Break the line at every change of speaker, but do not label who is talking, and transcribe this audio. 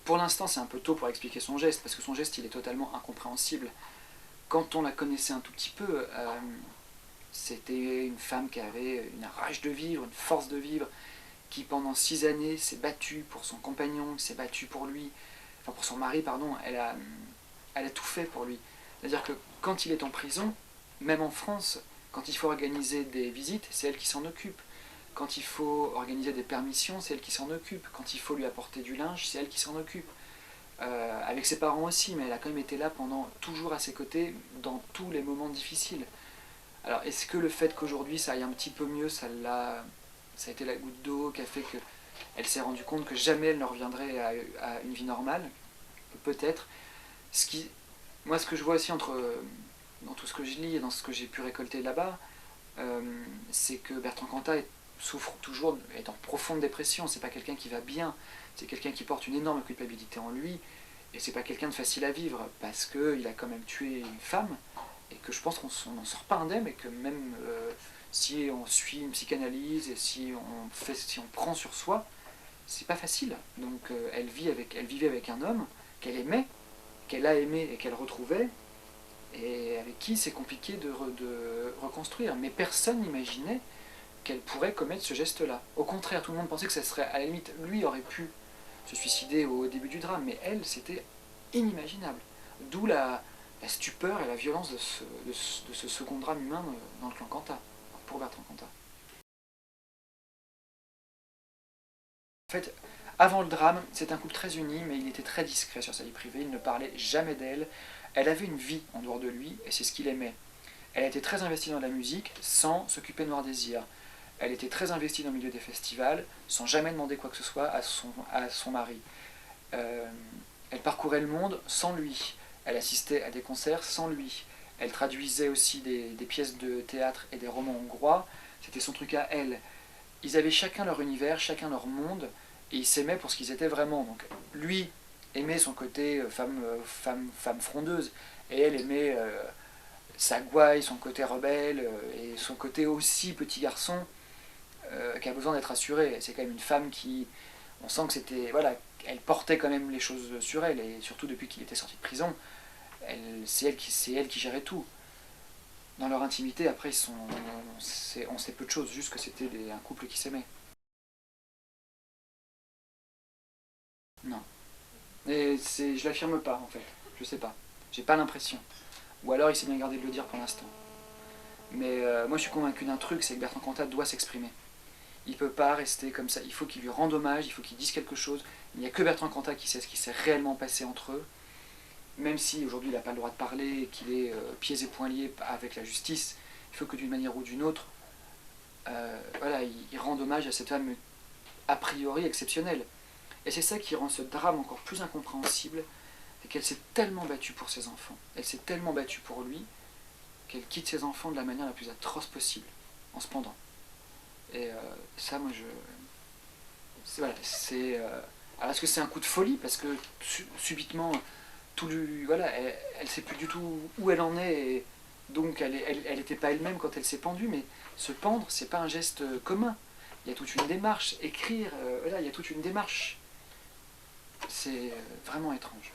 Pour l'instant, c'est un peu tôt pour expliquer son geste, parce que son geste, il est totalement incompréhensible. Quand on la connaissait un tout petit peu, c'était une femme qui avait une rage de vivre, une force de vivre, qui pendant 6 années s'est battue pour son compagnon, s'est battue pour lui, enfin pour son mari, pardon, elle a tout fait pour lui. C'est-à-dire que quand il est en prison, même en France, quand il faut organiser des visites, c'est elle qui s'en occupe. Quand il faut organiser des permissions, c'est elle qui s'en occupe. Quand il faut lui apporter du linge, c'est elle qui s'en occupe. Avec ses parents aussi, mais elle a quand même été là pendant toujours à ses côtés dans tous les moments difficiles. Alors est-ce que le fait qu'aujourd'hui ça aille un petit peu mieux, ça a été la goutte d'eau qui a fait qu'elle s'est rendue compte que jamais elle ne reviendrait à une vie normale? Peut-être. Moi, ce que je vois aussi dans tout ce que je lis et dans ce que j'ai pu récolter là-bas, c'est que Bertrand Cantat souffre toujours, est en profonde dépression. C'est pas quelqu'un qui va bien, c'est quelqu'un qui porte une énorme culpabilité en lui, et c'est pas quelqu'un de facile à vivre, parce qu'il a quand même tué une femme, et que je pense qu'on n'en sort pas indemne, et que même si on suit une psychanalyse, et si on prend sur soi, c'est pas facile. Donc elle vivait avec un homme qu'elle aimait, qu'elle a aimé et qu'elle retrouvait, et avec qui c'est compliqué de reconstruire. Mais personne n'imaginait qu'elle pourrait commettre ce geste-là. Au contraire, tout le monde pensait que ça serait, à la limite, lui aurait pu se suicider au début du drame, mais elle, c'était inimaginable. D'où la stupeur et la violence de ce second drame humain dans le clan Cantat, pour Bertrand Cantat. En fait, avant le drame, c'est un couple très uni, mais il était très discret sur sa vie privée, il ne parlait jamais d'elle. Elle avait une vie en dehors de lui, et c'est ce qu'il aimait. Elle était très investie dans la musique, sans s'occuper de Noir Désir. Elle était très investie dans le milieu des festivals, sans jamais demander quoi que ce soit à son mari. Euh, Elle parcourait le monde sans lui. Elle assistait à des concerts sans lui. Elle traduisait aussi des pièces de théâtre et des romans hongrois. C'était son truc à elle. Ils avaient chacun leur univers, chacun leur monde, et ils s'aimaient pour ce qu'ils étaient vraiment. Donc lui aimait son côté femme frondeuse, et elle aimait sa gouaille, son côté rebelle, et son côté aussi petit garçon qui a besoin d'être assuré. C'est quand même une femme qui, on sent que c'était, voilà, elle portait quand même les choses sur elle, et surtout depuis qu'il était sorti de prison, c'est elle qui gérait tout. Dans leur intimité, après, on sait peu de choses, juste que c'était un couple qui s'aimait. Non. Et je l'affirme pas, en fait. Je sais pas. J'ai pas l'impression. Ou alors il s'est bien gardé de le dire pour l'instant. Mais moi je suis convaincu d'un truc, c'est que Bertrand Cantat doit s'exprimer. Il peut pas rester comme ça, il faut qu'il lui rende hommage, il faut qu'il dise quelque chose. Il n'y a que Bertrand Cantat qui sait ce qui s'est réellement passé entre eux. Même si aujourd'hui il n'a pas le droit de parler et qu'il est pieds et poings liés avec la justice, il faut que d'une manière ou d'une autre, voilà, il rende hommage à cette femme a priori exceptionnelle. Et c'est ça qui rend ce drame encore plus incompréhensible, c'est qu'elle s'est tellement battue pour ses enfants, elle s'est tellement battue pour lui, qu'elle quitte ses enfants de la manière la plus atroce possible, en se pendant. Et ça, moi, voilà, alors, est-ce que c'est un coup de folie? Parce que subitement, voilà, elle sait plus du tout où elle en est, et donc elle était pas elle-même quand elle s'est pendue, mais se pendre, c'est pas un geste commun. Il y a toute une démarche, écrire, voilà, il y a toute une démarche. C'est vraiment étrange.